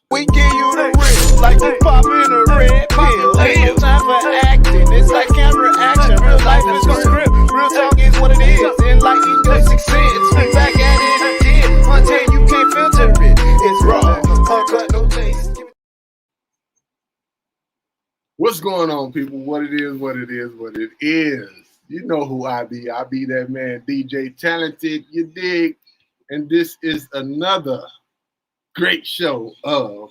We give you the real, like we popping a red pill. Ain't no time for acting, it's like camera action. Real life is the script, real talk is what it is. Enlighten your sixth sense, we back at it again. Until you can't filter it, it's raw, uncut, no taste. What's going on, people? What it is. You know who I be. I be that man, DJ Talented, you dig? And this is another great show of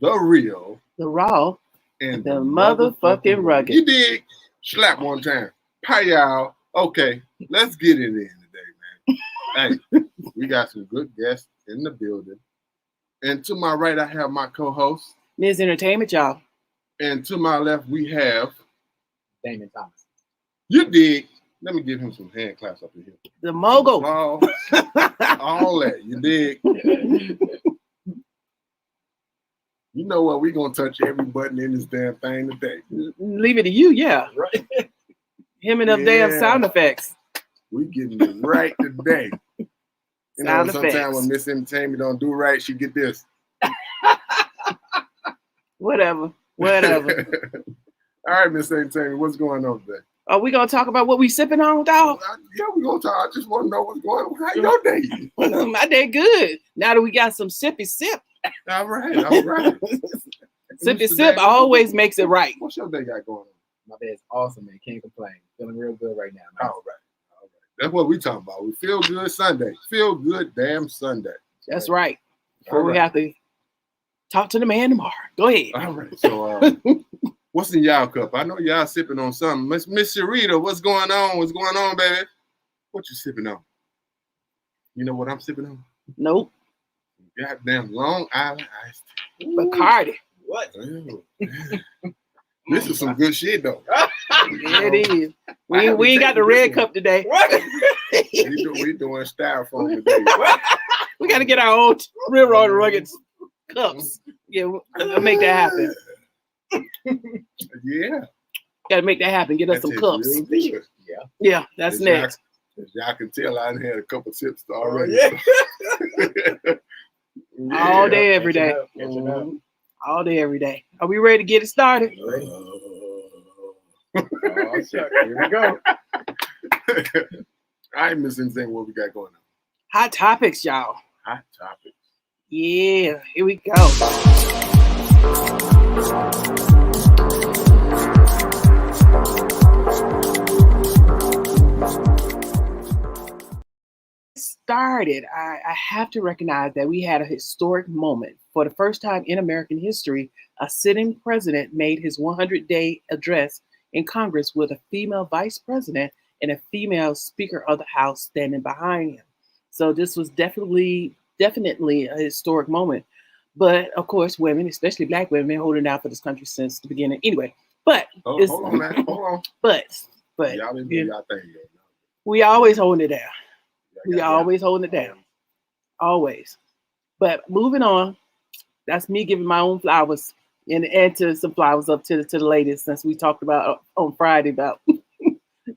The Real, The Raw, and the motherfucking rugged. You dig? Slap one time. Hi, y'all. Okay, let's get it in today, man. Hey, we got some good guests in the building. And to my right, I have my co-host. Ms. Entertainment, y'all. And to my left, we have Damon Thomas. You dig? Let me give him some hand claps up in here. The mogul. All that. You dig? You know what? We're going to touch every button in this damn thing today. Leave it to you, yeah. Right. Him and them damn sound effects. We getting it right today. You know, Sound sometimes effects. when Miss Entertainment don't do right, she get this. Whatever. All right, Miss Entertainment, what's going on today? Are we going to talk about what we sipping on, dog? Yeah, we're going to talk. I just want to know what's going on. How your day? My day good. Now that we got some sippy sip. All right. Sippy sip always makes it right. What's your day got going on? My day's awesome, man. Can't complain. Feeling real good right now, man. All right. That's what we talking about. We feel good Sunday. Feel good damn Sunday. That's right. Before All we right. have to talk to the man tomorrow. Go ahead. All right. So what's in y'all cup? I know y'all sipping on something. Miss Sharita, what's going on? What's going on, baby? What you sipping on? You know what I'm sipping on? Nope. Goddamn Long Island iced tea. Bacardi. What? Ew. This is some good shit though. Yeah, it is. We ain't got the red cup today. We doing styrofoam today. We got to get our own real raw rugged cups. Yeah, we'll make that happen. Yeah. Got to make that happen. Get us some That cups. tastes real good. Yeah, that's As next. Y'all can tell I done had a couple sips already. All day, every day. Catching up. All day, every day. Are we ready to get it started? Oh, shucks. Here we go. I ain't missing anything what we got going on. Hot topics, y'all. Hot topics. Yeah, here we go. Started, I have to recognize that we had a historic moment. For the first time in American history, a sitting president made his 100-day address in Congress with a female vice president and a female Speaker of the House standing behind him. So this was definitely a historic moment. But of course, women, especially Black women, been holding out for this country since the beginning. Anyway, but Hold on, man. Hold on. but Y'all didn't do y'all thing yet. we always holding it down. Y'all We got always holding it down. Always. But moving on, that's me giving my own flowers and to some flowers up to the ladies, since we talked about on Friday about do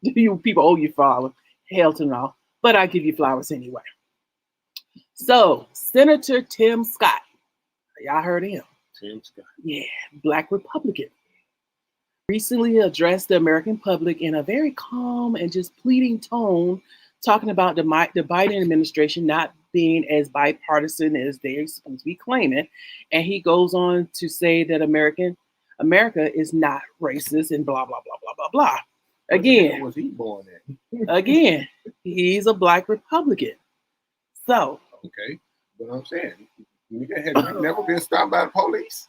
you people owe you flowers? Hell to no. But I give you flowers anyway. So Senator Tim Scott, y'all heard of him? Tim Scott. Yeah, Black Republican. Recently addressed the American public in a very calm and just pleading tone, talking about the Biden administration not being as bipartisan as they're supposed to be claiming. And he goes on to say that America is not racist and blah, blah, blah, blah, blah, blah. Again, Where was he born at? again, he's a Black Republican. So, Okay. But I'm saying, nigga, have you never been stopped by the police?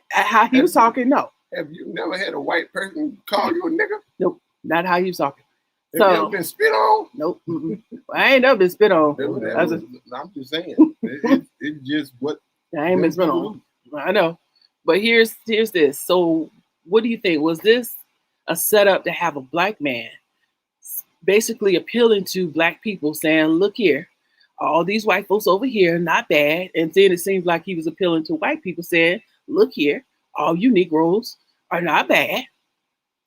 how he was talking, no. Have you never had a white person call you a nigga? Nope, not how he was talking. Have you ever been spit on? Nope. I ain't never been spit on. I'm just saying. It's just what. I ain't been spit on. I know. But here's this. So what do you think? Was this a setup to have a Black man basically appealing to Black people saying, look here, all these white folks over here, not bad. And then it seems like he was appealing to white people saying, look here, all you Negroes are not bad.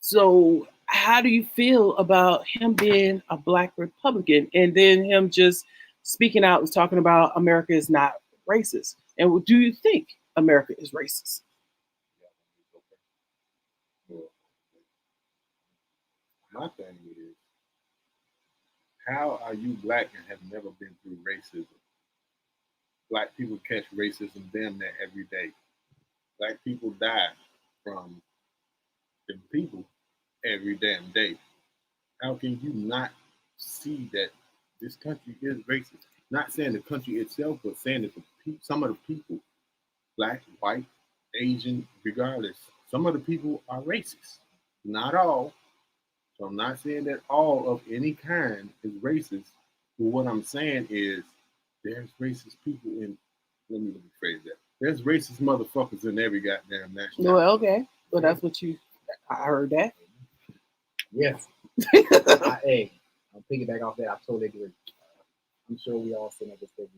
So how do you feel about him being a Black Republican and then him just speaking out and talking about America is not racist? And what do you think? America is racist? Well, my thing is, how are you black and have never been through racism? Black people catch racism damn near every day. Black people die from them people every damn day. How can you not see that this country is racist? Not saying the country itself, but saying that some of the people, black, white, Asian, regardless, some of the people are racist. Not all. So I'm not saying that all of any kind is racist. But what I'm saying is there's racist people in, let me rephrase that. There's racist motherfuckers in every goddamn national. Well, okay, but that's what I heard that. Yes. Hey, I'll piggyback off that. I totally agree. I'm sure we all sit at this table.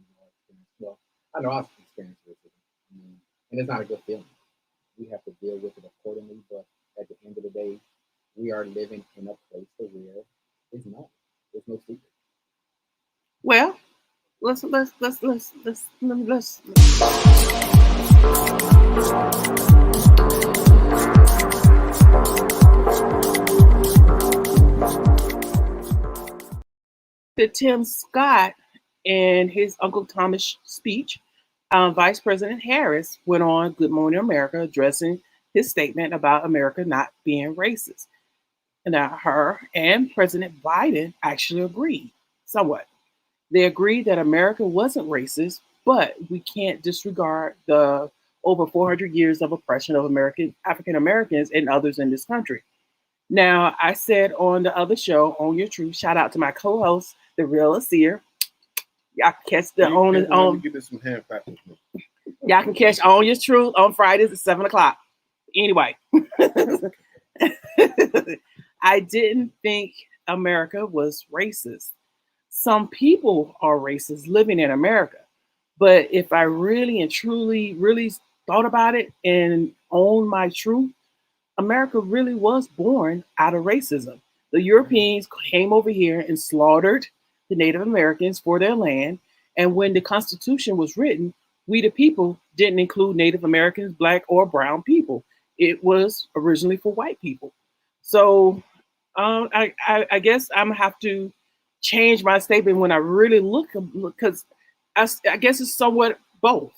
Well, I know I've experienced racism, and it's not a good feeling. We have to deal with it accordingly. But at the end of the day, we are living in a place where it's not. There's no secret. Well, let's. 'Cause Tim Scott and his Uncle Thomas speech, Vice President Harris went on Good Morning America addressing his statement about America not being racist. And her and President Biden actually agreed somewhat. They agreed that America wasn't racist, but we can't disregard the over 400 years of oppression of African Americans and others in this country. Now, I said on the other show, On Your Truth, shout out to my co-host, The Real Asir. Y'all can catch the Give us some hand practice. Y'all can catch On Your Truth on Fridays at 7:00. Anyway, I didn't think America was racist. Some people are racist living in America. But if I really and truly, really thought about it and owned my truth, America really was born out of racism. The Europeans came over here and slaughtered the Native Americans for their land. And when the Constitution was written, we the people didn't include Native Americans, black or brown people. It was originally for white people. So I guess I'm gonna have to change my statement when I really look, because I guess it's somewhat both,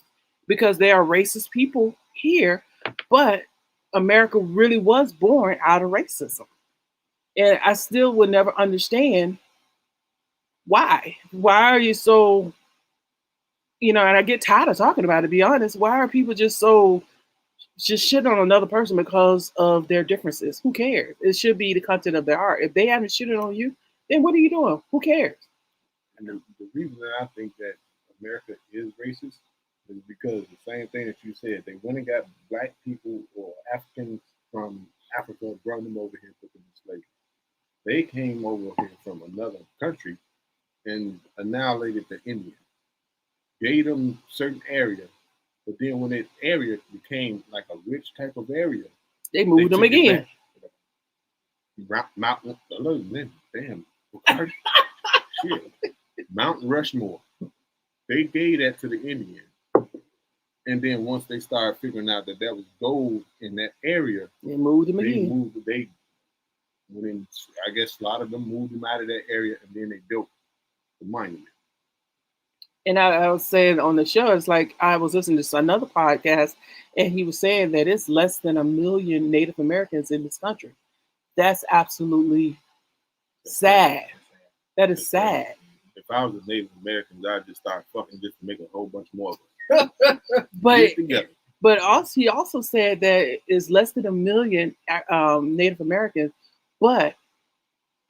because there are racist people here, but America really was born out of racism. And I still would never understand why. Why are you so, and I get tired of talking about it, to be honest. Why are people just shitting on another person because of their differences? Who cares? It should be the content of their art. If they haven't shitted on you, then what are you doing? Who cares? And the reason that I think that America is racist is because the same thing that you said. They went and got black people or Africans from Africa, brought them over here, put them in slavery. They came over here from another country and annihilated the Indians. Gave them certain area, but then when that area became like a rich type of area, they moved them again. Mountain, damn, shit. Mount Rushmore. They gave that to the Indians. And then once they started figuring out that was gold in that area, they moved them again. I guess a lot of them moved them out of that area, and then they built the monument. And I was saying on the show, it's like I was listening to another podcast, and he was saying that it's less than 1 million Native Americans in this country. That's absolutely sad. That is sad. If I was a Native American, I'd just start fucking just to make a whole bunch more of them. But also, he also said that it's less than 1 million Native Americans, but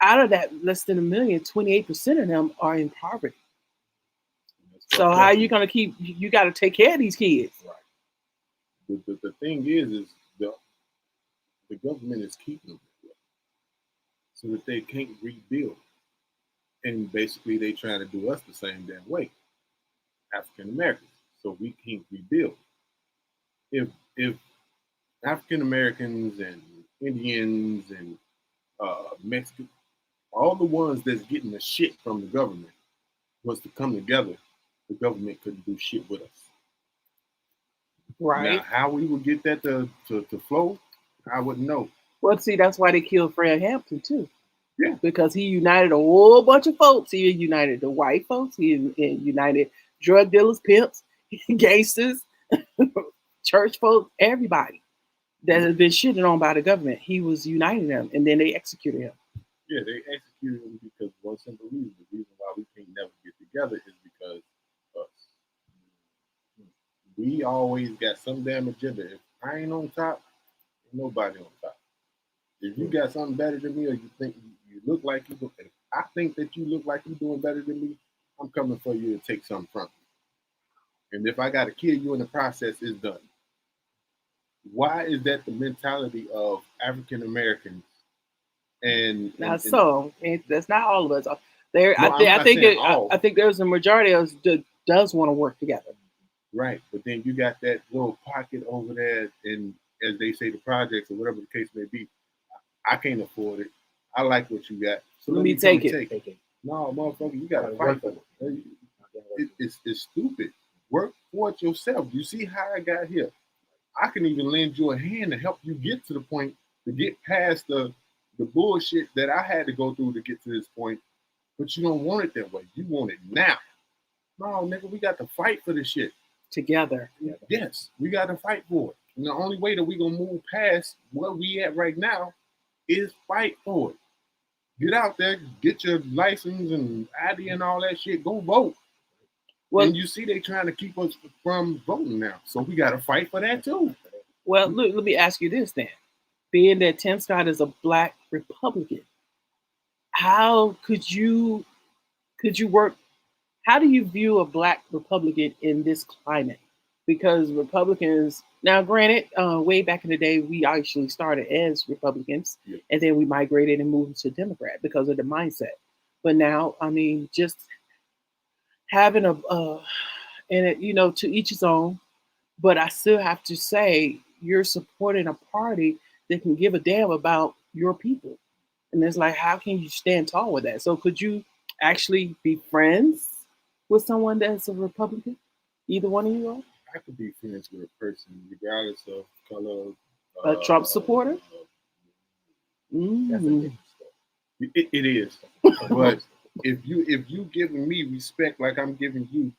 out of that less than 1 million, 28% of them are in poverty. So how are you gonna keep? You got to take care of these kids. Right. The thing is the government is keeping them so that they can't rebuild, and basically they trying to do us the same damn way, African Americans, so we can't rebuild. If African Americans and Indians and Mexicans, all the ones that's getting the shit from the government, was to come together, the government couldn't do shit with us. Right. Now, how we would get that to flow, I wouldn't know. Well, see, that's why they killed Fred Hampton too. Yeah. Because he united a whole bunch of folks. He united the white folks. He united drug dealers, pimps, gangsters, church folks, everybody that has been shitted on by the government. He was uniting them, and then they executed him. Yeah, they executed him because one simple reason. The reason why we can't never get together is because us. We always got some damn agenda. If I ain't on top, ain't nobody on top. If you got something better than me, or you think you look like you, if I think that you look like you're doing better than me, I'm coming for you to take something from you. And if I got to kill you in the process, it's done. Why is that the mentality of African Americans? And that's not all of us. There, No, I think there's a majority of us that does want to work together. Right, but then you got that little pocket over there, and as they say, the projects or whatever the case may be. I can't afford it. I like what you got, so let me take it. No, motherfucker, you gotta fight for it. It's stupid. Work for it yourself. You see how I got here? I can even lend you a hand to help you get to the point, to get past the bullshit that I had to go through to get to this point. But you don't want it that way. You want it now. No, nigga, we got to fight for this shit. Together. Yes, we got to fight for it. And the only way that we going to move past where we at right now is fight for it. Get out there, get your license and ID and all that shit. Go vote. Well, and you see they trying to keep us from voting now. So we got to fight for that too. Well, look, let me ask you this then. Being that Tim Scott is a black Republican, how could you work? How do you view a black Republican in this climate? Because Republicans, now granted, way back in the day, we actually started as Republicans, and then we migrated and moved to Democrat because of the mindset. But now, I mean, just having to each his own. But I still have to say, you're supporting a party that can give a damn about your people. And it's like, how can you stand tall with that? So could you actually be friends with someone that's a Republican? Either one of you are? I could be friends with a person regardless of color. A Trump supporter? It is. But if you giving me respect like I'm giving you,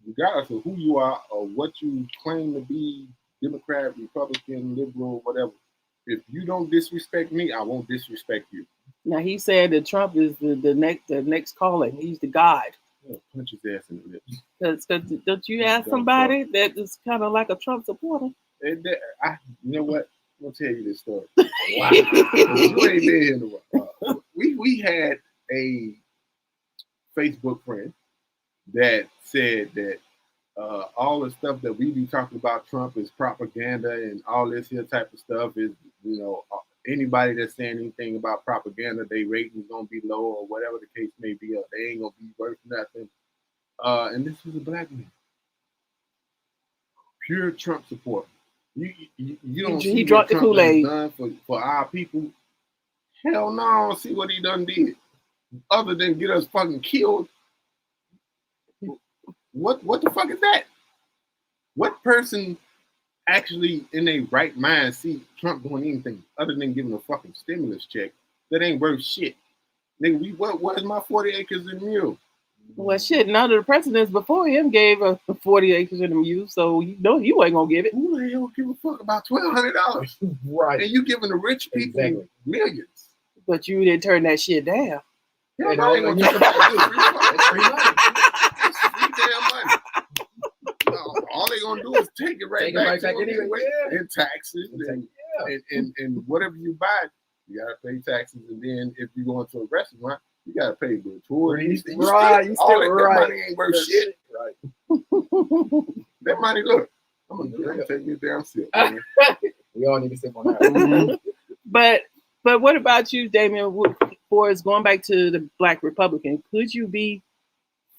regardless of who you are or what you claim to be, Democrat, Republican, liberal, whatever, if you don't disrespect me, I won't disrespect you. Now he said that Trump is the next calling. He's the God. Punch his ass in the lips. Because don't you ask somebody that is kind of like a Trump supporter? You know what? I'm gonna tell you this story. Wow. You ain't been here in a while. We had a Facebook friend that said that all the stuff that we be talking about Trump is propaganda and all this here type of stuff is, anybody that's saying anything about propaganda, their rating's gonna be low or whatever the case may be, or they ain't gonna be worth nothing. And this was a black man, pure Trump supporter. You don't see what Trump has done for our people. Hell no, I don't see what he done did, other than get us fucking killed. What the fuck is that? What person actually in their right mind see Trump doing anything other than giving a fucking stimulus check that ain't worth shit? Nigga, where's my 40 acres and a mule? Well, shit, none of the presidents before him gave us 40 acres and a mule, so you know you ain't gonna give it. Who the hell give a fuck about $1,200? Right. And you giving the rich people millions. But you didn't turn that shit down. Hell no, ain't gonna talk about this. Free money. It's free damn money. All they gonna do is take it right back anyway. And taxes and whatever you buy, you gotta pay taxes. And then if you go into a restaurant, you gotta pay the tourists. That money ain't worth shit. Right. That money, look, I'm gonna take me a damn sip. We all need to sip on that. But what about you, Damien? For going back to the Black Republican, could you be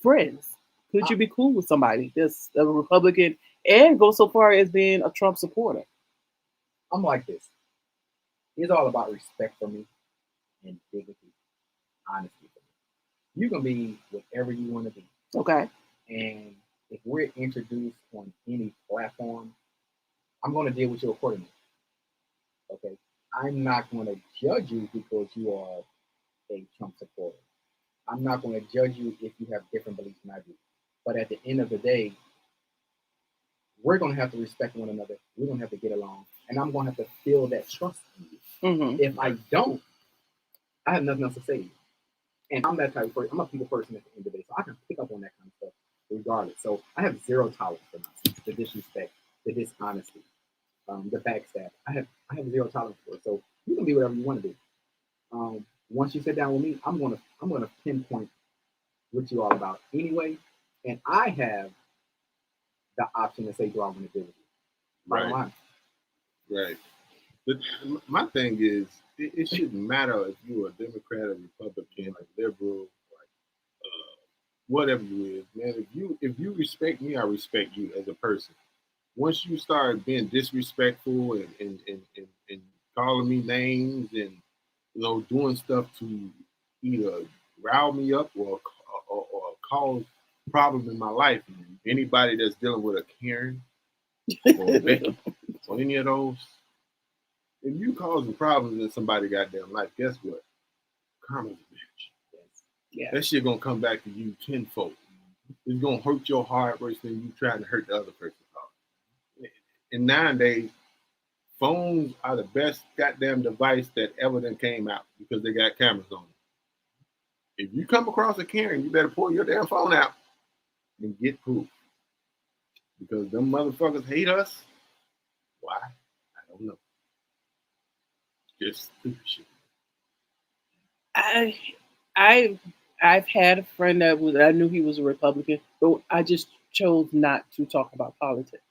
friends? Could you be cool with somebody that's a Republican and go so far as being a Trump supporter? I'm like this. It's all about respect for me and dignity, honesty for me. You can be whatever you want to be. Okay. And if we're introduced on any platform I'm going to deal with you accordingly. Okay, I'm not going to judge you because you are a Trump supporter. I'm not going to judge you if you have different beliefs than I do. But at the end of the day, we're going to have to respect one another. We're going to have to get along, and I'm going to have to feel that trust in you. Mm-hmm. If I don't, I have nothing else to say to you. And I'm that type of person. I'm a people person at the end of the day, so I can pick up on that kind of stuff regardless. So I have zero tolerance for nonsense, the disrespect, the dishonesty, the backstab. I have zero tolerance for it. So you can be whatever you want to do. Once you sit down with me, I'm gonna pinpoint what you're all about anyway, and I have the option to say, do I want to deal with you? Right. Right. But my thing is, it shouldn't matter if you're a Democrat or Republican, like liberal, like whatever you is, man. If you respect me, I respect you as a person. Once you start being disrespectful and calling me names and doing stuff to either rile me up or cause problems in my life, anybody that's dealing with a Karen or a Becky or any of those, if you causing problems in somebody's goddamn life, guess what? Karma's a bitch. Yeah. That shit gonna come back to you tenfold. It's gonna hurt your heart worse than you trying to hurt the other person's heart. And nowadays, phones are the best goddamn device that ever done came out because they got cameras on them. If you come across a Karen, you better pull your damn phone out and get proof. Because them motherfuckers hate us. Why? I don't know. Just stupid shit. I've had a friend I knew he was a Republican, but I just chose not to talk about politics.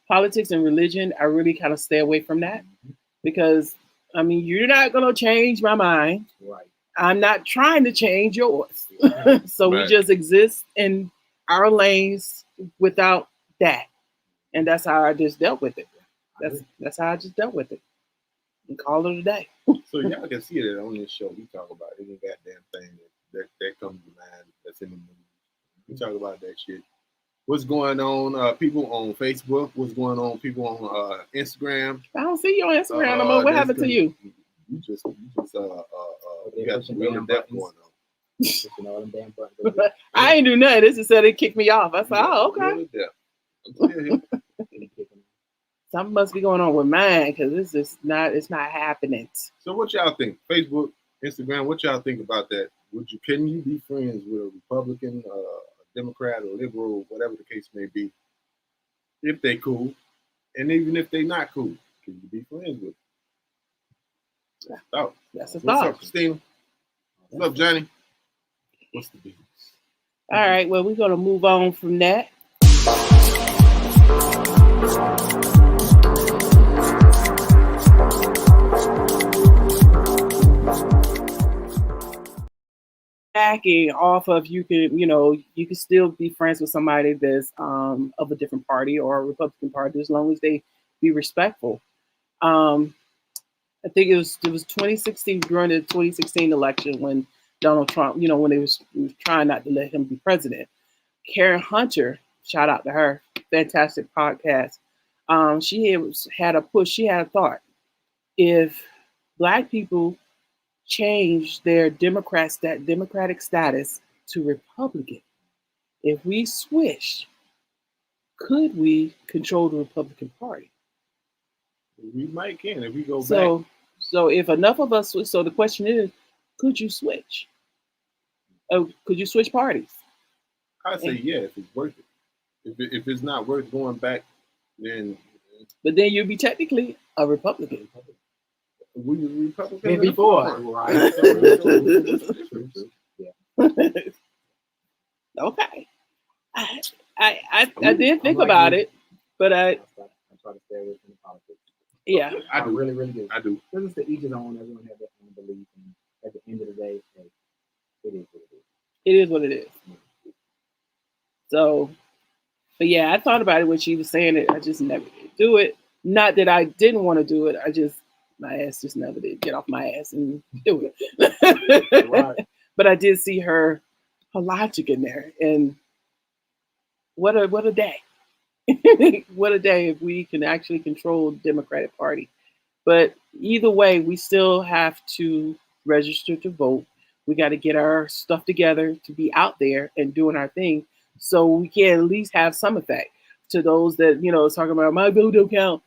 Politics and religion, I really kind of stay away from that because you're not gonna change my mind. Right. I'm not trying to change yours. So Right. we just exist in our lanes without that. And that's how I just dealt with it. That's how I just dealt with it. And call it a day. So y'all can see that on this show. We talk about any goddamn thing that comes to mind that's in the news. We talk about that shit. What's going on, people on Facebook? What's going on, people on Instagram? I don't see you on Instagram no more. What happened to you? You got some real depth going on. I ain't do nothing. This just said it kicked me off. I said, oh, okay. Really depth. I'm still here. Something must be going on with mine because it's not happening. So what y'all think? Facebook, Instagram, what y'all think about that? Can you be friends with a Republican, a Democrat, or liberal, whatever the case may be, if they cool? And even if they not cool, can you be friends with them? Oh, That's a what's thought. up, Christina? What's up, Johnny? What's the business? All right, well, we're going to move on from that. Backing off of you can still be friends with somebody that's of a different party or a Republican party as long as they be respectful. I think it was 2016 during the 2016 election when Donald Trump, when he was trying not to let him be president. Karen Hunter, shout out to her, fantastic podcast. She had a push. She had a thought. If Black people change their democratic status to Republican, if we switch, could we control the Republican Party? We might can if we go back. So if enough of us switch, so the question is, could you switch? Could you switch parties? I say yeah, if it's worth it. If it's not worth going back, then. But then you'd be technically a Republican. We Republicans before, right? Okay. I did think about it, but I try to stay away from the politics. Yeah, I do. Really, really do. I do. Because it's the each his own. Everyone has their own belief, and at the end of the day, it is what it is. It is what it is. So, but yeah, I thought about it when she was saying it. I just never did do it. Not that I didn't want to do it. My ass just never did get off my ass and do it. Right. But I did see her logic in there, and what a day. What a day if we can actually control the Democratic Party. But either way, we still have to register to vote. We got to get our stuff together to be out there and doing our thing, so we can at least have some effect. To those that talking about my vote don't count,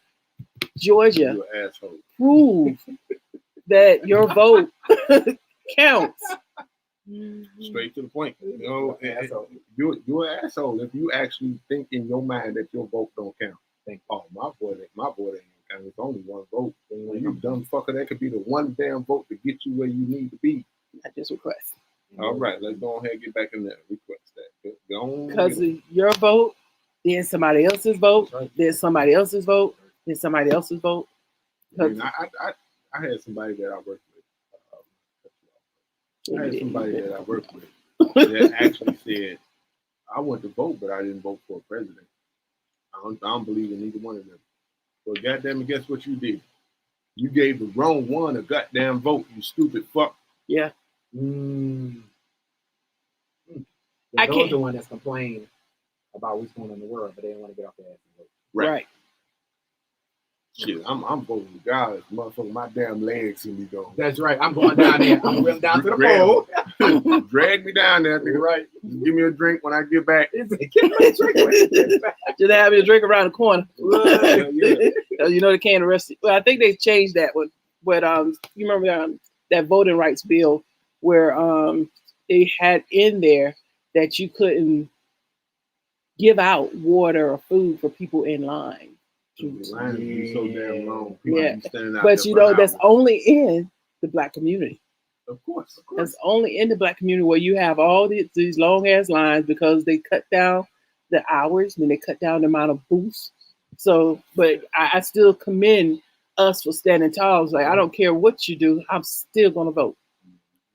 Georgia, You an asshole. prove that your vote counts. Straight to the point. Asshole. You're an asshole if you actually think in your mind that your vote don't count. Think, oh, my vote ain't gonna count. It's only one vote. When you dumb fucker, that could be the one damn vote to get you where you need to be. I just request. All right, let's go ahead and get back in there. Request that. Go on. Because of your vote, then somebody else's vote, then somebody else's vote, then somebody else's vote. I mean, I had somebody that I worked with. I had somebody that I worked with that actually said, I went to vote, but I didn't vote for a president. I don't believe in either one of them. So goddamn it, guess what you did? You gave the wrong one a goddamn vote, you stupid fuck. Yeah. I Those can't- the one that's complaining about what's going on in the world, but they don't want to get off their ass and vote. Right. Shit, I'm voting regardless. Motherfucker, my damn legs see me go. That's right. I'm going down there. I'm going down to the Grab- pole. Drag me down there, nigga. Right. Give me a drink when I get back. It's like, get my drink when you get back. Just have a drink around the corner. Hell yeah. They can't arrest you. Well, I think they changed that one. But you remember that voting rights bill where they had in there that you couldn't give out water or food for people in line. The line would be so damn long. People Yeah. be standing out But there for that's hours. only in the Black community. Of course. That's only in the Black community where you have all these long ass lines because they cut down the hours and they cut down the amount of booths. So, but I still commend us for standing tall. It's like, I don't care what you do, I'm still gonna vote.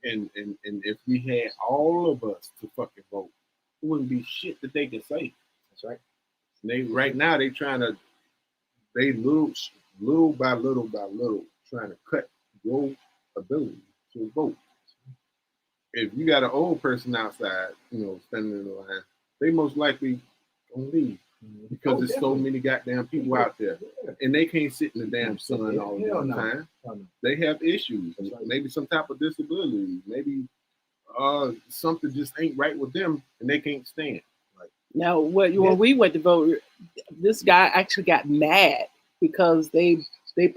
And if we had all of us to fucking vote, it wouldn't be shit that they could say. That's right. Right now they trying to, they little by little trying to cut your ability to vote. If you got an old person outside, standing in the line, they most likely gonna leave because there's so many goddamn people out there, and they can't sit in the damn sun all the time. They have issues, maybe some type of disability, maybe something just ain't right with them, and they can't stand. Now, when we went to vote, this guy actually got mad because they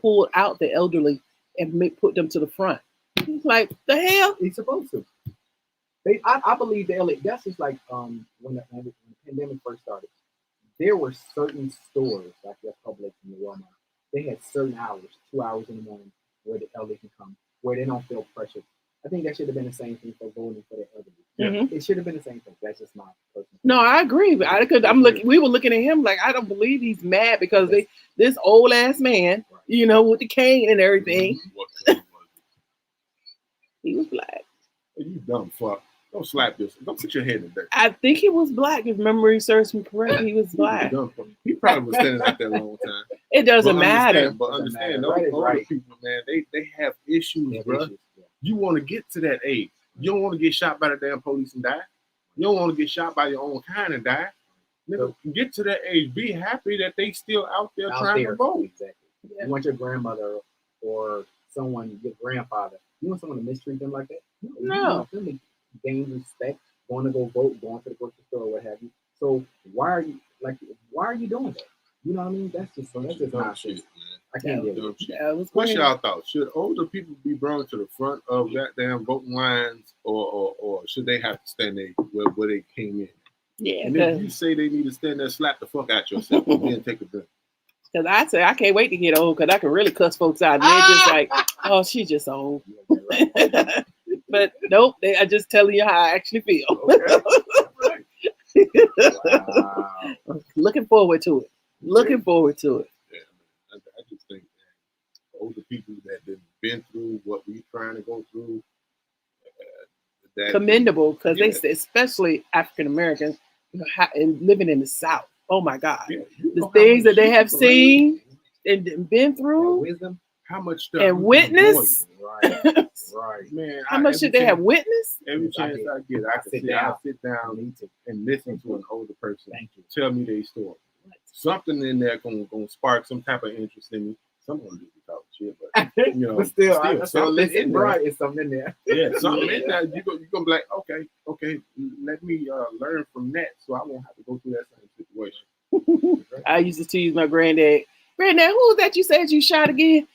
pulled out the elderly and put them to the front. He's like, the hell? He's supposed to. I believe the LA. That's just like when the pandemic first started. There were certain stores like the Publix and the Walmart. They had certain hours, 2 hours in the morning, where the elderly can come, where they don't feel pressure. I think that should have been the same thing for voting for the elderly. Mhm. It should have been the same thing. That's just my personal. No, I agree. We were looking at him like, I don't believe he's mad because this old ass man, with the cane and everything, What color was he was black. it? You dumb fuck. Don't slap this. Don't put your head in there. I think he was black. If memory serves me correct, he was black. Dumb fuck. He probably was standing out there a long time. It doesn't matter. But understand, Right those is older right. people, man, they have issues, They have bro. issues, yeah. You want to get to that age. You don't want to get shot by the damn police and die. You don't want to get shot by your own kind and die. Nigga, get to that age. Be happy that they still out there trying to vote. Exactly. Yeah. You want your grandmother or someone, your grandfather, you want someone to mistreat them like that? No. You want them to gain respect, going to go vote, going to the grocery store, what have you. So why are you doing that? You know what I mean? That's just Dumb nonsense. shit, man. I can't get it. Dumb shit. Yeah, it was What's great. y'all thoughts? Should older people be brought to the front of goddamn voting lines, or should they have to stand there where they came in? Yeah, And if you say they need to stand there, slap the fuck out yourself and then take a drink. because I say I can't wait to get old because I can really cuss folks out. And they're just like, oh, she's just old. But nope, I just telling you how I actually feel. Wow. Looking forward to it. Looking forward to it. Yeah, man. I just think that older people that have been through what we're trying to go through, that Commendable because Yeah. they, especially African Americans, and living in the South. Oh my God, Yeah, you the know how things much that they shit have you seen and been Yeah, through, wisdom. how much stuff and you can witness. Right. Right. Man, How much should they have witnessed? Every Yes, I chance did. I get, I I can sit sit down. down, sit I down need to. and listen to an older person Thank you. tell me their story. something in there gonna spark some type of interest in me. Some of them just be talking shit, but you know, but still, I something listen, in there. right? It's something in there. Yeah, something in there. You gonna be like, okay, let me learn from that, so I won't have to go through that same situation. I used to tease my granddad. Granddad, who was that you said you shot again?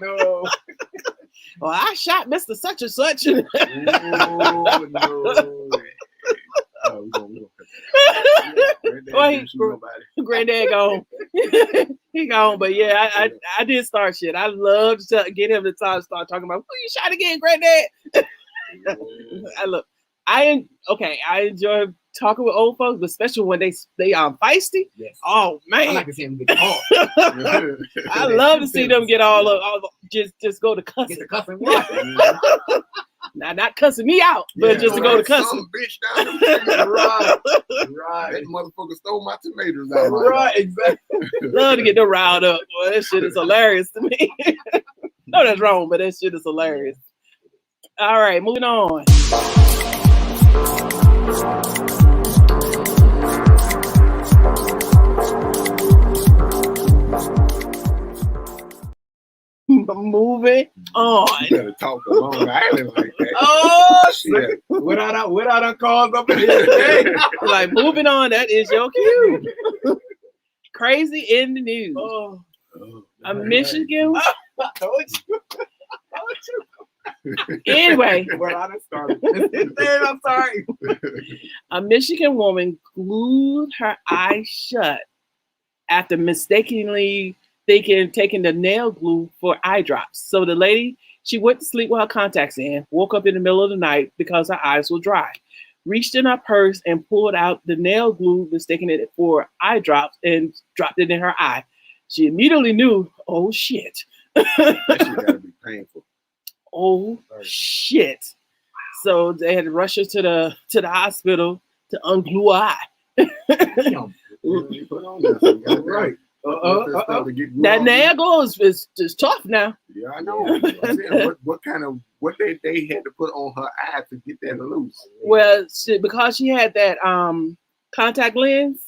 No. Well, I shot Mr. Such and Such. No. Oh, we gonna cut that. Granddad Wait, didn't shoot nobody. Granddad gone. He gone. But yeah, I did start shit. I love to get him to start talking about who you shot again, Granddad. I enjoy talking with old folks, but especially when they feisty. Yes. Oh I man, like to see him get caught. I love to see them get all just go to cussing. Get the cussing right. Now, not cussing me out, but just to go to cussing. Some bitch down the street. Right. That motherfucker stole my tomatoes out. Right, exactly. Love to get them riled up. Boy, that shit is hilarious to me. No, that's wrong, but that shit is hilarious. All right, moving on. Moving on. You better talk to Long Island like that. Oh Shit. Without our calls up in here. Like, moving on, that is your cue. Crazy in the news. Oh, A Michigan. I told you. Anyway, Where I done started. I'm sorry. a Michigan woman glued her eyes shut after mistakenly taking the nail glue for eye drops. So the lady, she went to sleep with her contacts in, woke up in the middle of the night because her eyes were dry, reached in her purse and pulled out the nail glue, mistaking it for eye drops, and dropped it in her eye. She immediately knew, oh shit. That shit gotta be painful. Oh shit. So they had to rush her to the hospital to unglue her eye. You put on that, so you gotta Right. That nail glue is tough now. Yeah, I know. I'm saying, what they had to put on her eye to get that loose? Well, because she had that contact lens,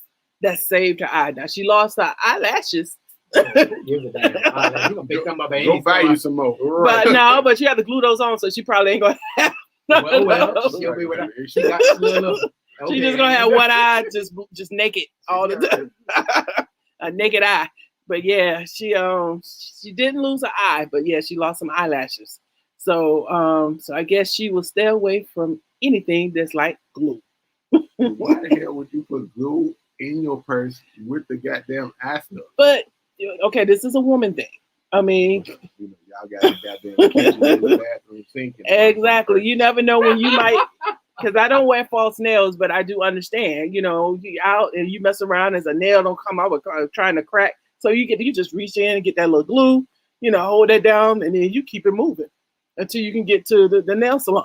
that saved her eye. Now she lost her eyelashes. You gonna pick them up at Go any buy time. you some more. But she had to glue those on, so she probably ain't gonna have none of those. She'll be with her. She got little. She just gonna have one eye just naked all the time. A naked eye. But yeah, she didn't lose her eye, but yeah, she lost some eyelashes. So I guess she will stay away from anything that's like glue. Why the hell would you put glue in your purse with the goddamn eye stuff? But okay, this is a woman thing. I mean, You know, y'all got the goddamn kitchen in the bathroom sink. exactly. You never know when you might, because I don't wear false nails, but I do understand. You know, you out and you mess around as a nail don't come out with trying to crack. So you just reach in and get that little glue, you know, hold that down, and then you keep it moving until you can get to the nail salon.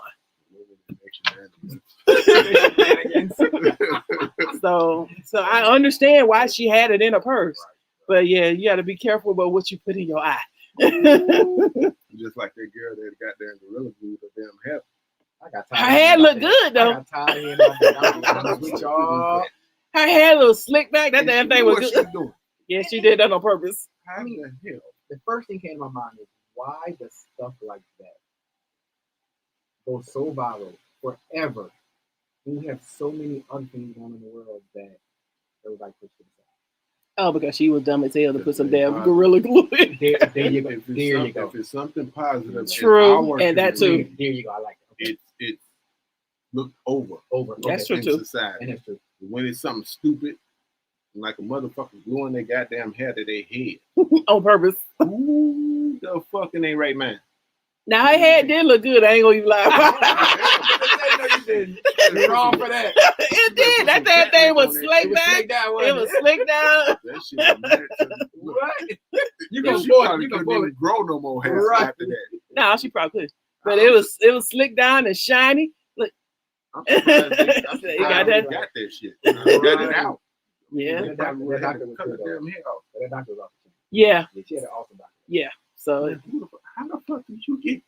So I understand why she had it in her purse. But yeah, you got to be careful about what you put in your eye. Just like that girl that got there gorilla glue her damn hair. Her hair looked good though. Her hair little slick back. That damn thing was good. Doing? Yeah, she did that on purpose. How the hell? The first thing came to my mind is why does stuff like that go so viral forever? We have so many other things going on in the world that everybody puts to the side. Oh, because she was dumb as hell to put some damn gorilla glue in. There you go. There you go. If it's something positive, True, and that too. There you go. I like it. It's looked over. That's true too. Society. And that's true. When it's something stupid, like a motherfucker gluing their goddamn hair to their head. On purpose. Who the fucking ain't right, man? Now her head did look good. I ain't gonna even lie. You're wrong for that. It did. That damn thing was slick back. It was slick down. That shit was mad to the- Right. You She can pull it. probably You can couldn't pull even it. grow no more hair Right. after that. No, she probably could. But it was slick down and shiny. Look. I'm surprised they You got that? got that shit. Got it out. Yeah. That doctor was Cut the good, though. damn hair off. That doctor was off the chain. Yeah. Yeah, she had an awesome doctor. Yeah. So How the fuck did you get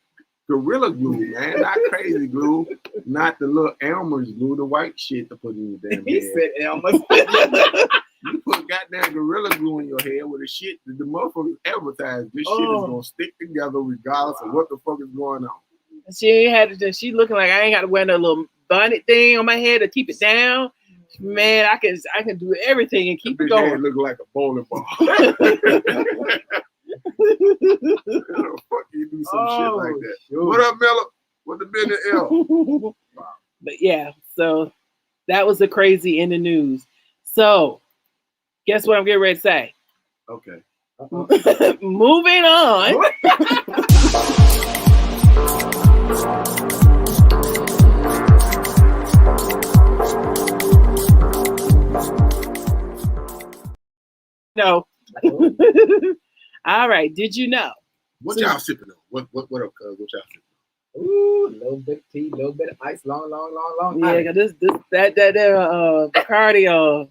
Gorilla glue, man, not crazy glue, not the little Elmer's glue, the white shit to put in your damn He head. said Elmer. You put goddamn Gorilla glue in your head with the shit that the motherfuckers advertise. This shit is Oh. gonna stick together regardless of what the fuck is going on. She ain't had to. She looking like I ain't got to wear no little bonnet thing on my head to keep it down. Man, I can do everything and keep That it bitch head going. look like a bowling ball. How the fuck you do some shit like that? What up, Miller? What the business L? But yeah, so that was the crazy in the news. So guess what I'm getting ready to say? Okay. Moving on. No. All right. Did you know? What y'all sipping on? What up, cuz? What y'all sipping Ooh, little bit of tea, little bit of ice, long. Yeah, 'cause that Bacardi,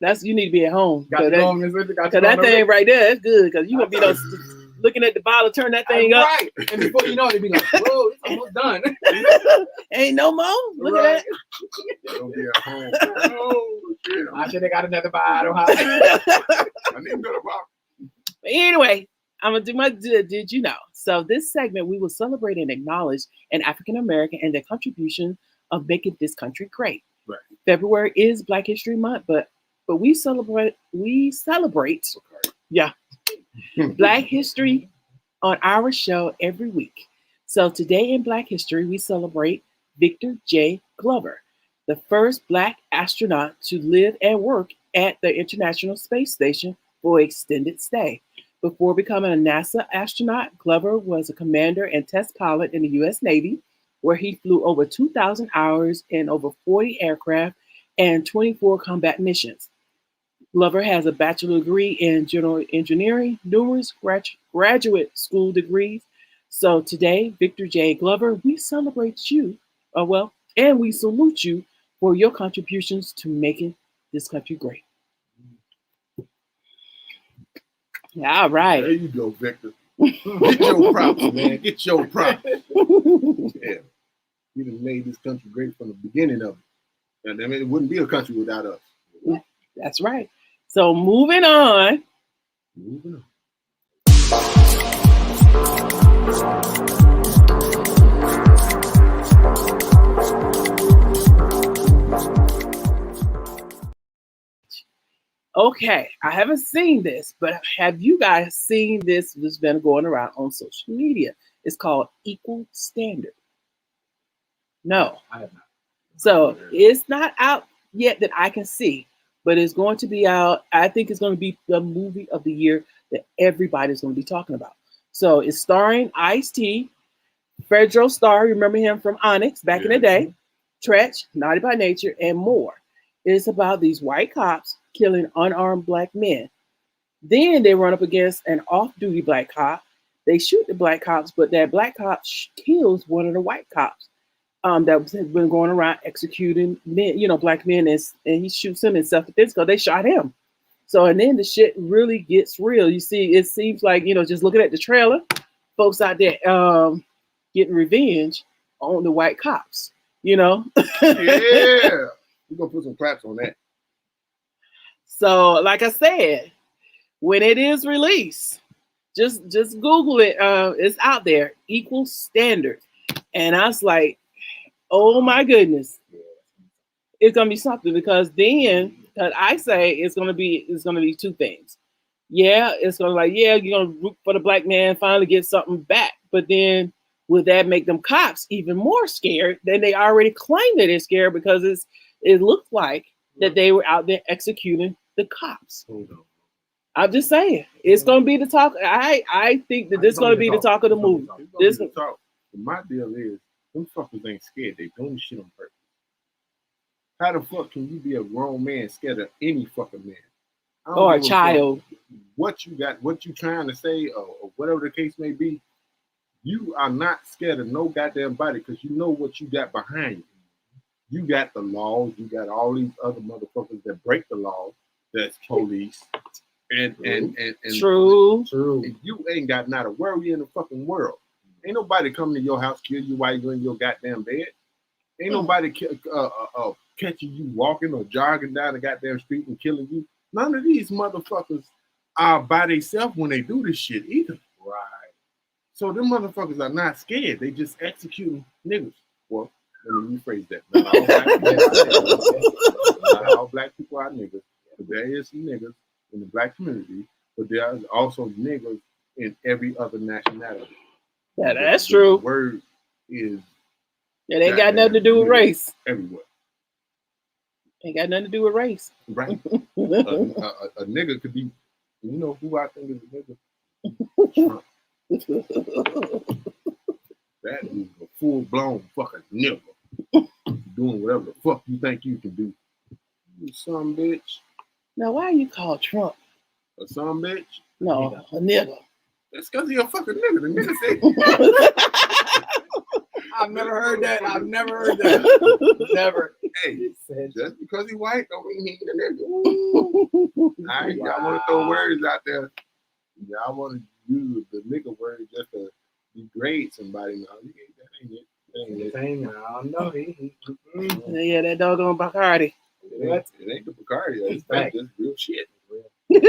that's you need to be at home. Got Cause you going, Miss Winter. Got you that going thing over right there, that's good. Cause you gonna be those looking at the bottle, turn that there? thing up. Right. And before you know it, they be like, whoa, it's almost done. Ain't no more. Look Right. at on? Don't be at home. Oh, shit. I should have got another bottle. that. I need another bottle. Anyway, I'm gonna do my did you know? So this segment we will celebrate and acknowledge an African American and their contribution of making this country great. Right. February is Black History Month, but we celebrate yeah Black history on our show every week. So today in Black History we celebrate Victor J. Glover, the first Black astronaut to live and work at the International Space Station for extended stay. Before becoming a NASA astronaut, Glover was a commander and test pilot in the U.S. Navy, where he flew over 2,000 hours in over 40 aircraft and 24 combat missions. Glover has a bachelor's degree in general engineering, numerous graduate school degrees. So today, Victor J. Glover, we celebrate you, and we salute you for your contributions to making this country great. All right. There you go, Victor. Get your props, man. Get your props. Yeah. You done made this country great from the beginning of it. And I mean, it wouldn't be a country without us. That's right. So moving on. Moving on. Okay, I haven't seen this, but have you guys seen this? This has been going around on social media. It's called Equal Standard. No. I have not. So it's not out yet that I can see, but it's going to be out. I think it's going to be the movie of the year that everybody's going to be talking about. So it's starring Ice-T, Fredro Starr, remember him from Onyx back in the day, Tretch, Naughty by Nature, and more. It's about these white cops killing unarmed Black men. Then they run up against an off-duty Black cop. They shoot the Black cops, but that Black cop kills one of the white cops that had been going around executing men, Black men, and he shoots him in self-defense because they shot him. So, and then the shit really gets real. You see, it seems like, just looking at the trailer, folks out there getting revenge on the white cops, Yeah. We're going to put some claps on that. So, like I said, when it is released, just Google it. It's out there, Equal Standard. And I was like, oh my goodness, it's gonna be something, because then I say it's gonna be two things. Yeah, it's gonna you're gonna root for the Black man, finally get something back. But then will that make them cops even more scared than they already claim that they're scared, because it looked like that they were out there executing the cops. Hold on. I'm just saying, it's gonna be the talk. I think that this is gonna be the talk of the movie. This talk. My deal is, them fuckers ain't scared. They doing this shit on purpose. How the fuck can you be a grown man scared of any fucking man? Or a child. What you got, what you trying to say, or whatever the case may be, you are not scared of no goddamn body, because you know what you got behind you. You got the laws. You got all these other motherfuckers that break the law. That's police. And True. You ain't got not a worry in the fucking world. Ain't nobody coming to your house, kill you while you're in your goddamn bed. Ain't nobody catching you walking or jogging down the goddamn street and killing you. None of these motherfuckers are by themselves when they do this shit either. Right. So them motherfuckers are not scared. They just executing niggas. Well, let me rephrase that. Not all black people are niggas. But there is some niggas in the black community, but there are also niggas in every other nationality. Yeah, that's The true. word is It ain't got nothing to do with race. everywhere. Ain't got nothing to do with race. Right. A nigga could be, you know who I think is a nigga? Trump. That is a full-blown fucking nigga. Doing whatever the fuck you think you can do. You some bitch. Now, why you call Trump? Or some bitch. No, a nigga. That's because he a fucking nigga. The nigga said, I've never heard that. Never. hey, just because he white don't mean he ain't a nigga. Alright, y'all want to throw words out there. Y'all want to use the nigga word just to degrade somebody. No, that ain't it. That ain't it. I don't know. Yeah, that doggone Bacardi. It ain't the Bacardi. That's just real shit. That's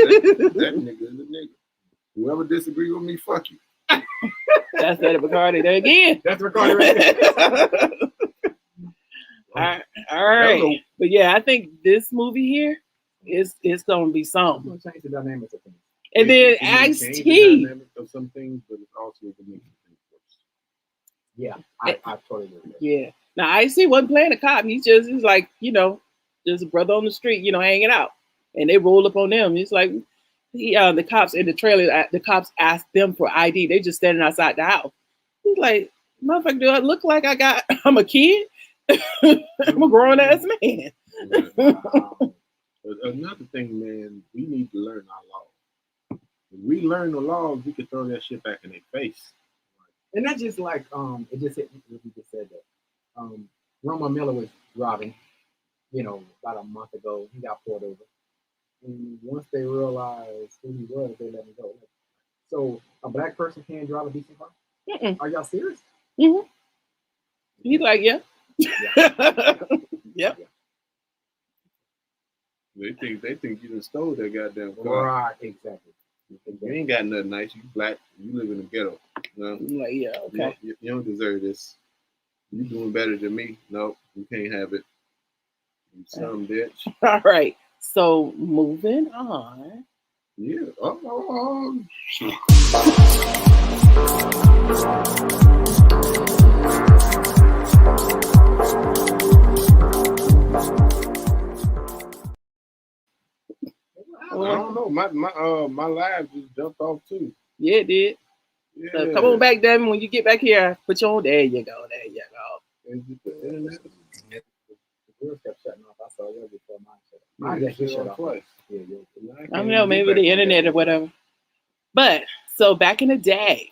That nigga is a nigga. Whoever disagree with me, fuck you. that Bacardi there again. That's recorded right there. All right. But yeah, I think this movie here is gonna be I'm something. gonna change the dynamics of things. And then It can Ice change the T. dynamic of some things, but it also can make some things worse. Yeah, I totally agree with that. Yeah. Now Ice T wasn't playing a cop. He's like, just a brother on the street, hanging out. And they roll up on them. It's like the cops in the trailer, the cops asked them for ID. They just standing outside the house. He's like, motherfucker, do I look like I'm a kid? I'm a grown ass man. Wow. Another thing, man, we need to learn our laws. When we learn the laws, we can throw that shit back in their face. And that's just like it just hit me when you just said that. Roma Miller was driving, about a month ago. He got pulled over. And once they realized who he was, they let him go. So a black person can't drive a decent car? Mm-mm. Are y'all serious? Mm-hmm. He's like, yeah. Yep. They think you done stole that goddamn car. Right, exactly. You ain't got nothing nice. You black. You live in the ghetto. No, I'm like, yeah, okay. you don't deserve this. You doing better than me. No, you can't have it. You some bitch. All right. So moving on. Yeah. Shit. I don't know. My live just jumped off too. Yeah, it did. Yeah. So come on back, Devin. When you get back here, put you on. There you go. There you go. Is it the internet? The wheels kept shutting off. I saw yours before mine shut off. Yeah, Mine just shut shut off off. twice. Yeah, yours. I don't know. Maybe the internet or whatever. But so back in the day,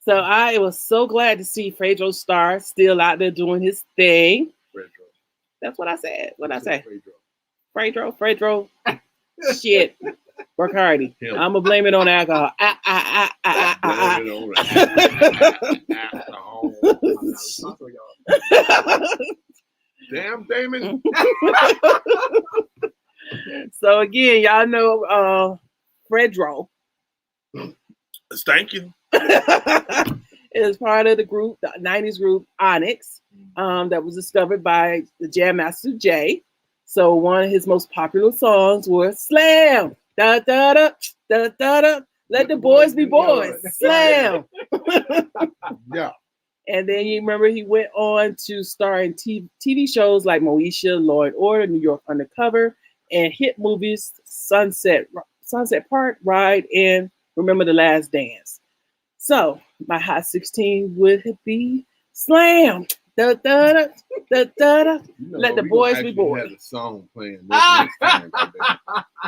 so I was so glad to see Fredro Starr still out there doing his thing. Fredro. That's what I said. What I say? Fredro. Fredro. Shit. Bacardi. Him. I'm gonna blame it on alcohol. Blame it on alcohol. Damn, Damon. So again, y'all know Fredro Thank you. is part of the group, the 90s group Onyx, that was discovered by the Jam Master Jay. So one of his most popular songs was Slam. Da da da da da da. Let the boys be boys. Slam. Yeah. And then you remember he went on to star in TV shows like Moesha, Law and Order, New York Undercover, and hit movies Sunset Park Ride, and Remember the Last Dance. So my hot 16 would be Slam. Da, da, da, da, da, da. Let the boys be boys. Have a song playing next time,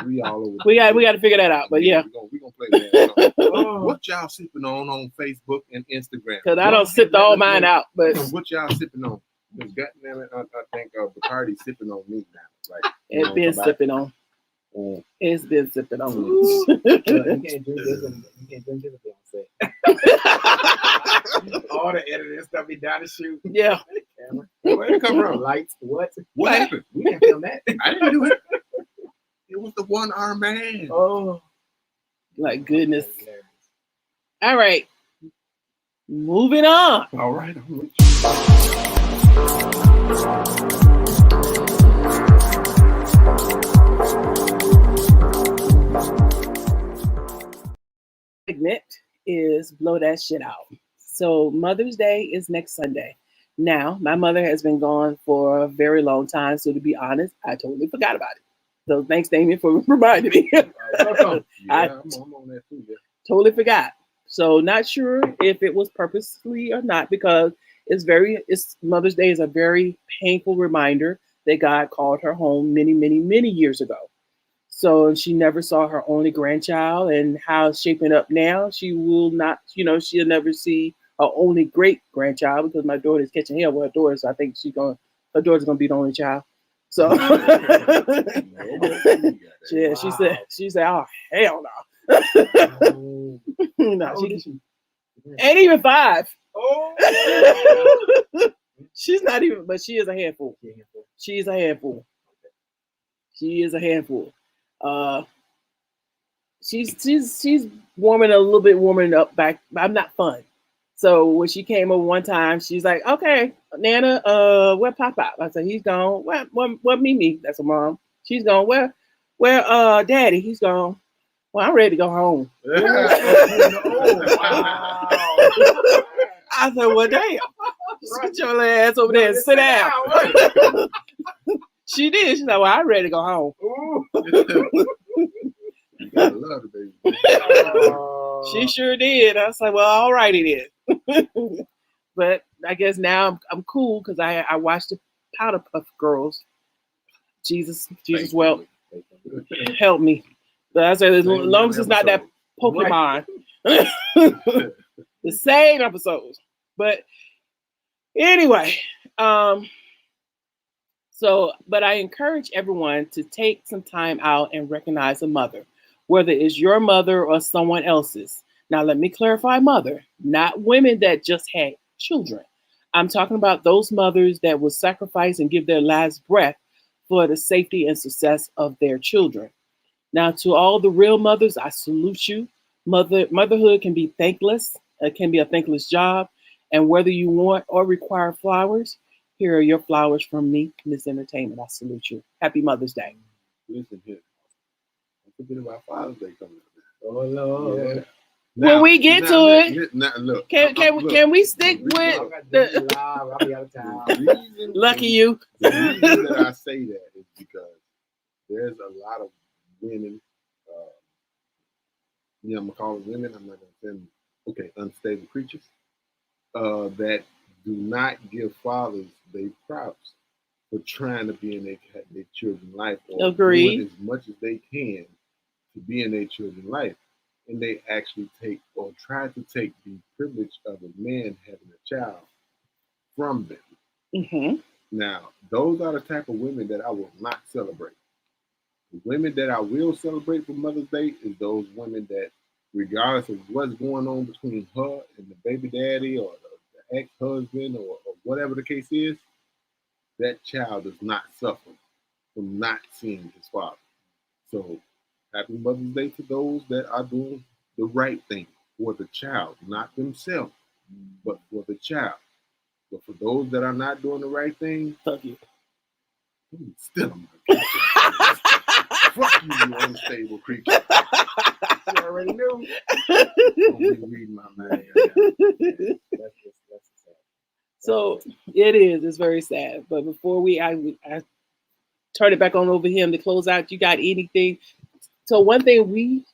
we all over. We got to figure that out, but yeah. We're gonna play that song. What y'all sipping on Facebook and Instagram? Because I don't sip all mine out, but what y'all sipping on? Because goddamn it, I think Bacardi sipping on me now. Like it's been sipping on. It's been sipping on. You can't drink this and you can't drink this if you don't say. All the editing stuff be down the shoot. Yeah. Camera. Where did it come from? Lights. What? What happened? We didn't film that. I didn't do it. It was the one-armed man. Oh, my goodness. All right. Moving on. All right. I'm with you. Segment is blow that shit out. So Mother's Day is next Sunday. Now, my mother has been gone for a very long time, so to be honest, I totally forgot about it. So thanks, Damien, for reminding me. Welcome. I- Yeah, I'm on that too. Yeah. Totally forgot. So not sure if it was purposely or not, because it's Mother's Day is a very painful reminder that God called her home many, many, many years ago. So she never saw her only grandchild, and how it's shaping up now, she will not, she'll never see her only great grandchild, because my daughter's catching hell with her daughter. So I think her daughter's gonna be the only child. So yeah, she said, oh hell no. No, she ain't even 5. She's not even, but she is a handful. She is a handful. She is a handful. She's warming up back. I'm not fun. So when she came over one time, she's like, "Okay, Nana, where Pop-Pop?" I said, "He's gone." Where Mimi? That's her mom. She's gone. Where Daddy? He's gone. Well, I'm ready to go home. I said, "Well, damn, just get your ass over there and sit down." She did. She's like, "Well, I'm ready to go home." I love the baby. She sure did. I was like, "Well, all righty then." But I guess now I'm cool, because I watched the Powder Puff Girls. Jesus, well, help me. But I said, as long as it's not that Pokemon, the same episodes. But anyway, but I encourage everyone to take some time out and recognize a mother, whether it's your mother or someone else's. Now, let me clarify mother, not women that just had children. I'm talking about those mothers that will sacrifice and give their last breath for the safety and success of their children. Now, to all the real mothers, I salute you. Motherhood can be thankless. It can be a thankless job. And whether you want or require flowers, here are your flowers from me, Miss Entertainment. I salute you. Happy Mother's Day. Listen here. Don't forget about Father's Day coming up. Oh Lord. Yeah. When we get to it, look, can we stick with I'll be out of town. lucky you? The reason that I say that is because there's a lot of women, I'm gonna call them women. I'm not gonna say them, unstable creatures that do not give fathers their props for trying to be in their children's life, or Agreed. doing as much as they can to be in their children's life. And they actually take or try to take the privilege of a man having a child from them. Mm-hmm. Now, those are the type of women that I will not celebrate. The women that I will celebrate for Mother's Day is those women that, regardless of what's going on between her and the baby daddy or the ex-husband or whatever the case is, that child does not suffer from not seeing his father. So, happy Mother's Day to those that are doing the right thing for the child, not themselves, but for the child. But for those that are not doing the right thing, Fuck you. still fuck you, you unstable creature. You already knew. Don't be reading my mind. That's sad. So it is. It's very sad. But before I turn it back on over him to close out, you got anything? So one thing, we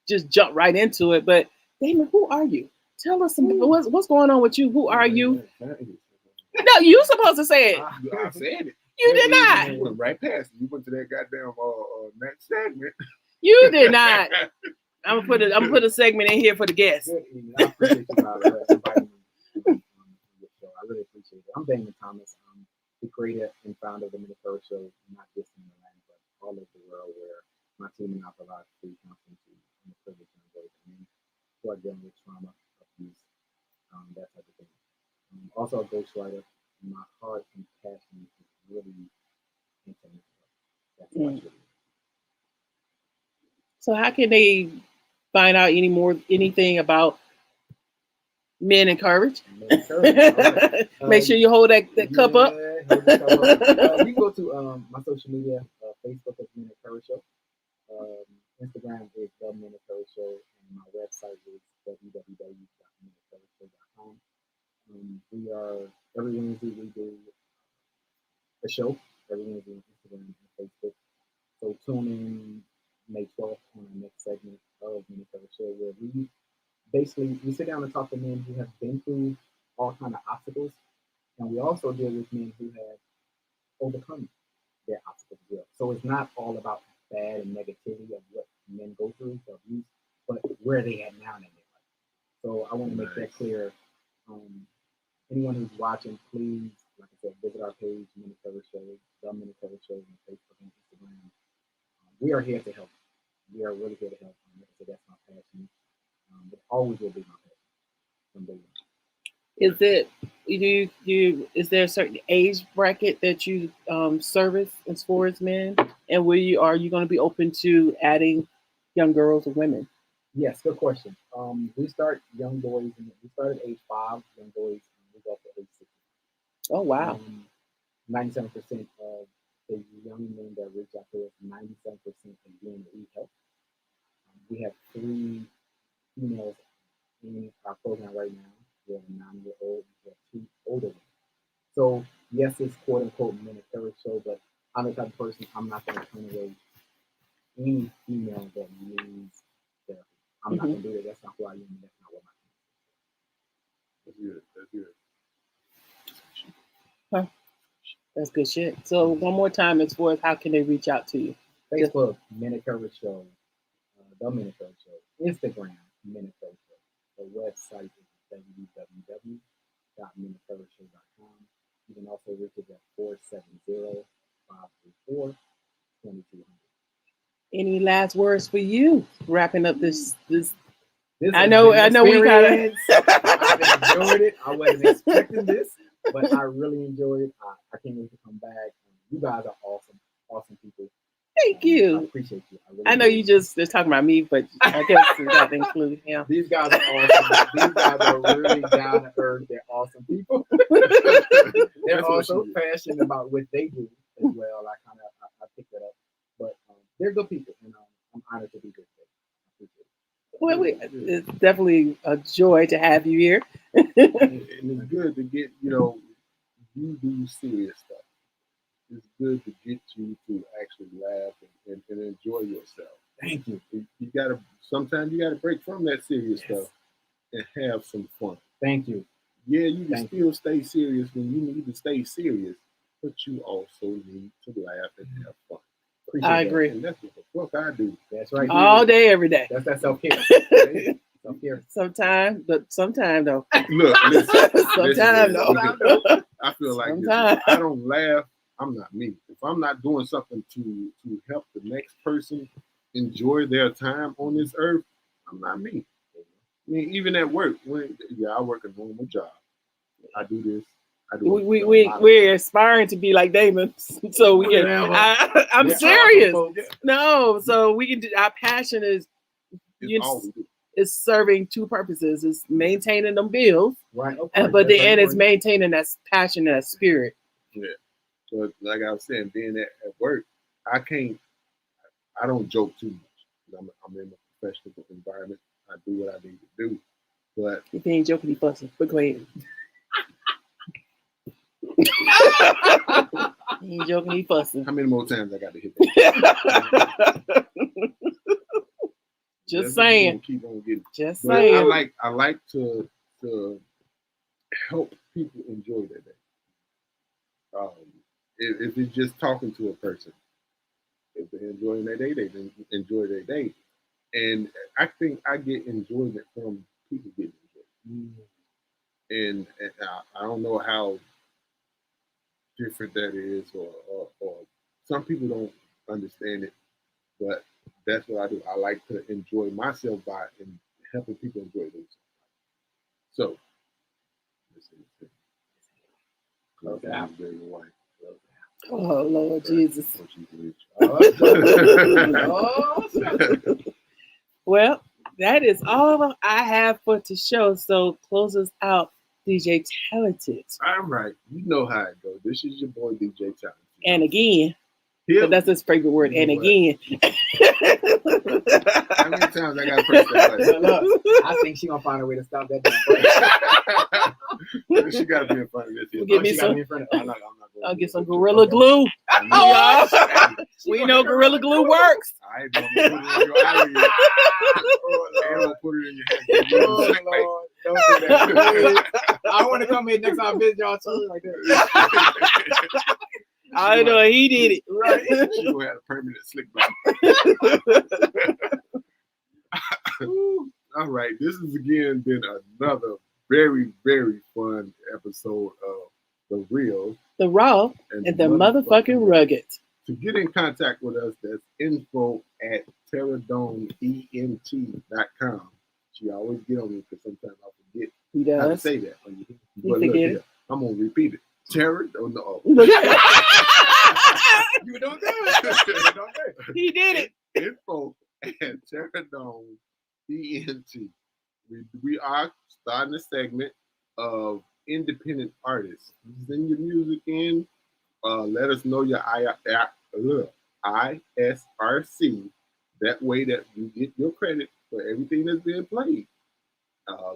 just jump right into it. But Damon, who are you? Tell us what's going on with you. Who are you? No, you supposed to say it. I said it. You did not. You went right past it. You went to that goddamn next segment. You did not. I'm gonna put a segment in here for the guests. Good evening. I appreciate you guys inviting me on the show. I really appreciate it. I'm Damon Thomas. I'm the creator and founder of the Minnesota Show, not just in Atlanta, but all over the world, where my team and I provide free counseling to the privileged and those men who are dealing with trauma, abuse, also a ghostwriter. My heart and passion is really into mental health. That's what I do. So how can they find out anything about Men and Courage? Men Courage. All right. Make sure you hold that cup up. Hold the cup up. You can go to my social media. Facebook is Men and Courage Show. Instagram is The Men and Courage Show, and my website is www.menandcourageshow.com. We are every Wednesday we do a show every Wednesday on Instagram and Facebook. So tune in May 12th on our next segment of Men and Courage Show, where we sit down and talk to men who have been through all kind of obstacles, and we also deal with men who have overcome their obstacles as well. So it's not all about bad and negativity of what men go through for abuse, but where they at now in their life. So I want to make that clear. Anyone who's watching, please, like I said, visit our page, Men and Courage Show, The Men and Courage Show, on Facebook and Instagram. We are here to help. We are really here to help. Like I said, that's my passion. It always will be my passion from day one. Is it is there a certain age bracket that you service as far as men, and are you going to be open to adding young girls or women? Yes, good question. We start young boys, we start at age 5. Young boys, we go up to age 6. Oh wow! 97% of the young men that reach out to us, 97% again need help. We have 3 females in our program right now. We have a 9-year-old, we have 2 older ones. So yes, it's quote unquote Men and Courage Show, but I'm the type of person, I'm not going to turn away any female that needs therapy. I'm not going to do that. That's not who I am. That's not what my team is. That's good. Huh. That's good shit. So one more time, as far as how can they reach out to you? Facebook, Men and Courage Show, The Men and Courage Show. Instagram, Men and Courage Show. The website is www.menandcourageshow.com. You can also reach us at 470-534-2200. Any last words for you? Wrapping up this. I know we kind of. I enjoyed it. I wasn't expecting this, but I really enjoyed it. I can't wait to come back. You guys are awesome people. Thank you. I appreciate you. I know you just talking about me, but I guess you got to include him. These guys are awesome. These guys are really down to earth. They're awesome people. They're also passionate about what they do as well. I picked that up, but they're good people, and I'm honored to be good with them. Well, it's definitely a joy to have you here. And it's good to get, you do serious stuff. It's good to get you to actually laugh and enjoy yourself. Thank you. Sometimes you gotta break from that serious stuff and have some fun. Thank you. Yeah, you can still stay serious when you need to stay serious, but you also need to laugh and have fun. I agree. And that's what the fuck I do. That's right. All day, every day. That's that self-care. Self-care. Sometime though. Look, listen. Sometime though. I feel like this. If I don't laugh, I'm not me. If I'm not doing something to help the next person enjoy their time on this earth, I'm not me. I mean, even at work, I work a normal job. I do this. We're aspiring to be like Damon, so we can. I'm serious. No, so we can. Our passion is serving 2 purposes: it's maintaining them bills, right? But the end is maintaining that passion and that spirit. Yeah. But like I was saying, being at work, I don't joke too much. I'm in a professional environment. I do what I need to do. But if he ain't joking, he fussing. But go ahead. He ain't joking, he fussing. How many more times I got to hit that? Just saying. Keep on getting. Just saying. I like to help people enjoy their day. If it's just talking to a person, if they're enjoying their day, they enjoy their day. And I think I get enjoyment from people getting enjoyment. And I don't know how different that is, or some people don't understand it, but that's what I do. I like to enjoy myself by helping people enjoy themselves. So, Close it out. Baby wife. Oh Lord Jesus. What you rich. Oh, Well, that is all I have for to show. So close us out, DJ Talented. All right, you know how it goes. This is your boy DJ Talented. And again, Here, but that's his favorite word. And What? again. how many times I got to press that button? look, I think she gonna find a way to stop that. She got to be in front of this. Here. Give me She gotta some- be in front of. I'm not going I'll to get some Gorilla Glue. We know Gorilla Glue works. I ain't gonna put it in your eye. I ain't gonna put it in your head. Oh, Lord. Don't do that. I want to come here next time I visit y'all too. Like that. I know he did it. Right. She gonna have a permanent slick back. All right. This has again been another very, very fun episode of The Real The Raw and the motherfucking Rugged. To get in contact with us, that's info@terradomeent.com. She always get on me because sometimes I forget He how to does. say that. But You look forget here, it. I'm gonna repeat it. Terror, oh no. You were doing good. You were doing good. He did it. info@terradomeent. We are starting a segment of independent artists. Send your music in. Let us know your ISRC. That way that you get your credit for everything that's being played.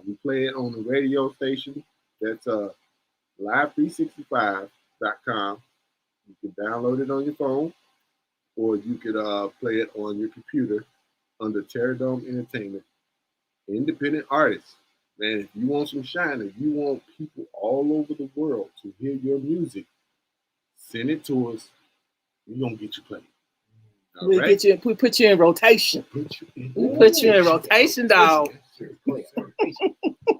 We play it on the radio station. That's live365.com. You can download it on your phone, or you could play it on your computer under Terradome Entertainment. Independent artists. Man, if you want some shine, if you want people all over the world to hear your music, send it to us. We're going to get you played. All We'll right? get you. We put you in rotation. Put you in. We put you in rotation, dog.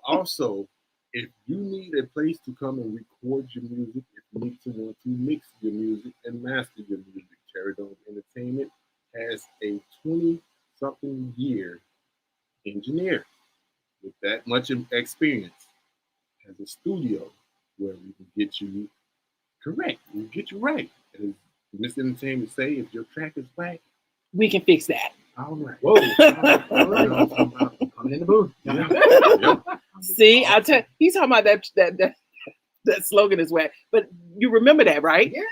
Also, if you need a place to come and record your music, if you need someone to mix your music and master your music, Terradome Entertainment has a 20-something year engineer with that much experience, has a studio where we can get you correct, we can get you right. As Miss Entertainment say, if your track is whack, We can fix that. all right. Whoa. Coming in the booth. Yep. See, I tell he's talking about that slogan is whack. But you remember that, right? Yeah,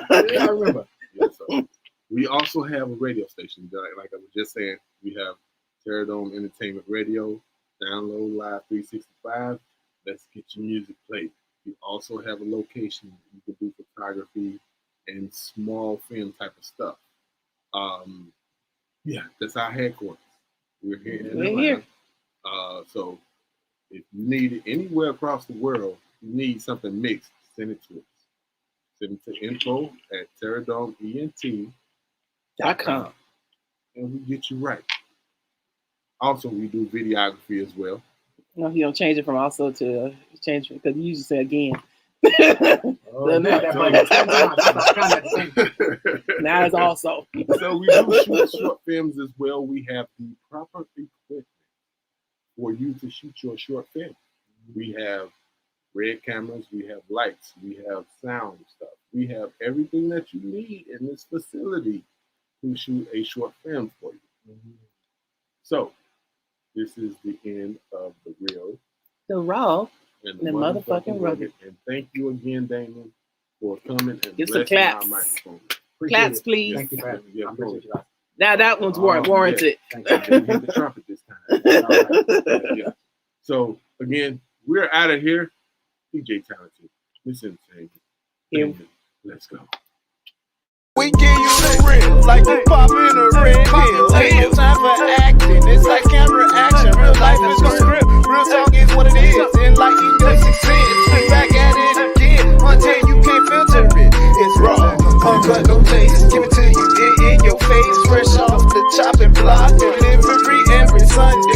I remember. Yeah, so we also have a radio station. Like I was just saying, we have Terradome Entertainment Radio. Download Live 365. Let's get your music played. We also have a location you can do photography and small film type of stuff. Yeah, that's our headquarters. We're here in We're Atlanta. here. So if you need it anywhere across the world, you need something mixed, send it to us. Send it to info@terradomeent.com, and we get you right. Also, we do videography as well. No, he don't change it from also to change it because you usually say again. Oh, you got that button 10 times. That's kind of the same. Now it's also. So we do shoot short films as well. We have the proper equipment for you to shoot your short film. We have red cameras, we have lights, we have sound stuff. We have everything that you need in this facility to shoot a short film for you. So this is the end of The Real The Raw. and The motherfucking Rugged. And thank you again, Damon, for coming and Get some blessing our claps. microphone. Appreciate Claps, it. please. Thank you for having me. Yeah, I appreciate you guys. Now that one's Oh, warranted. Thank you. I didn't hit the trumpet this time. Yeah. So again, we're out of here. DJ Talented. Listen, Yeah. let's go. We give you the real, like you popping a red pill. Ain't no time for acting, it's like camera action. Real life is a script, real talk is what it is. Enlighten your 6 cents, we back at it again. Until you can't filter it, it's raw. Uncut, no taste, give it to you in your face. Fresh off the chopping block, delivery every Sunday.